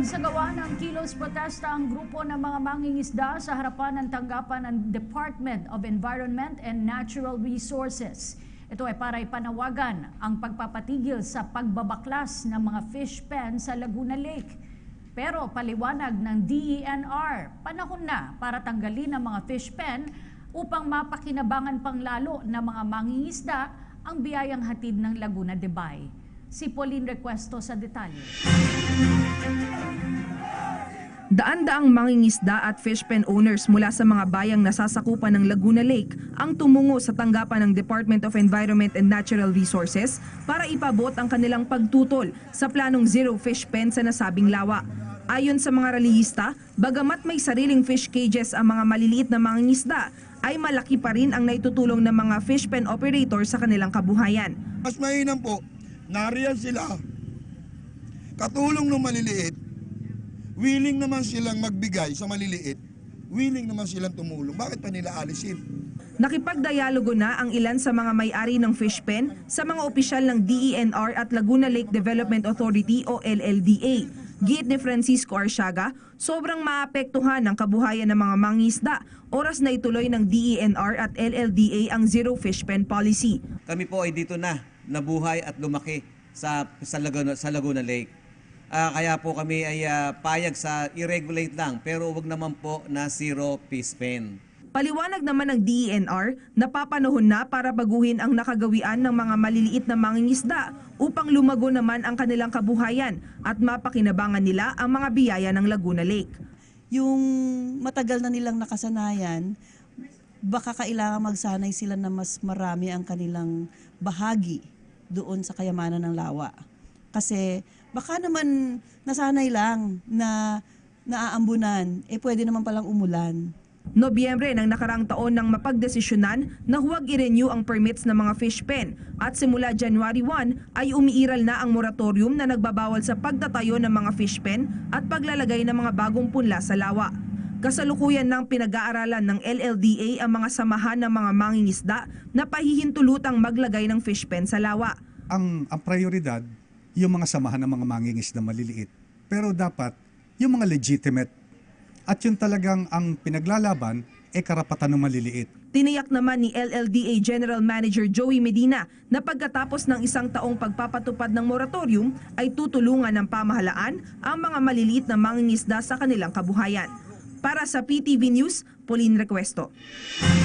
Nagsagawa ng kilos protesta ang grupo ng mga mangingisda sa harapan ng tanggapan ng Department of Environment and Natural Resources. Ito ay para ipanawagan ang pagpapatigil sa pagbabaklas ng mga fish pen sa Laguna Lake. Pero paliwanag ng DENR, panahon na para tanggalin ang mga fish pen upang mapakinabangan pang lalo ng mga mangingisda ang biyayang hatid ng Laguna de Bay. Si Pauline Recuesto sa detalye. Daan-daang mangingisda at fish pen owners mula sa mga bayang nasasakupan ng Laguna Lake ang tumungo sa tanggapan ng Department of Environment and Natural Resources para ipabot ang kanilang pagtutol sa planong zero fish pen sa nasabing lawa. Ayon sa mga rallyista, bagamat may sariling fish cages ang mga maliliit na mangingisda, ay malaki pa rin ang naitutulong ng mga fish pen operator sa kanilang kabuhayan. Mas mainam po, nariyan sila, katulong ng maliliit, willing naman silang magbigay sa maliliit, willing naman silang tumulong. Bakit pa nila alisin? Nakipagdialogo na ang ilan sa mga may-ari ng fish pen sa mga opisyal ng DENR at Laguna Lake Development Authority o LLDA. Giit ni Francisco Arsiaga, sobrang maapektuhan ang kabuhayan ng mga mangingisda. Oras na ituloy ng DENR at LLDA ang zero fish pen policy. Kami po ay dito na nabuhay at lumaki sa Laguna Lake. Kaya po kami ay payag sa i-regulate lang pero wag naman po na zero fish pen. Paliwanag naman ng DENR, napapanahon na para baguhin ang nakagawian ng mga maliliit na mangingisda upang lumago naman ang kanilang kabuhayan at mapakinabangan nila ang mga biyaya ng Laguna Lake. Yung matagal na nilang nakasanayan, baka kailangan magsanay sila na mas marami ang kanilang bahagi doon sa kayamanan ng lawa. Kasi baka naman nasanay lang na naaambunan, pwede naman palang umulan. Nobyembre ng nakarang taon nang mapagdesisyonan na huwag i-renew ang permits ng mga fish pen at simula January 1 ay umiiral na ang moratorium na nagbabawal sa pagtatayo ng mga fish pen at paglalagay ng mga bagong punla sa lawa. Kasalukuyan ng pinag-aaralan ng LLDA ang mga samahan ng mga mangingisda na pahihintulutang maglagay ng fish pen sa lawa. Ang prioridad, yung mga samahan ng mga mangingisda maliliit. Pero dapat yung mga legitimate at yung talagang ang pinaglalaban karapatan ng maliliit. Tiniyak naman ni LLDA General Manager Joey Medina na pagkatapos ng isang taong pagpapatupad ng moratorium ay tutulungan ng pamahalaan ang mga maliliit na mangingisda sa kanilang kabuhayan. Para sa PTV News, Pauline Recuesto.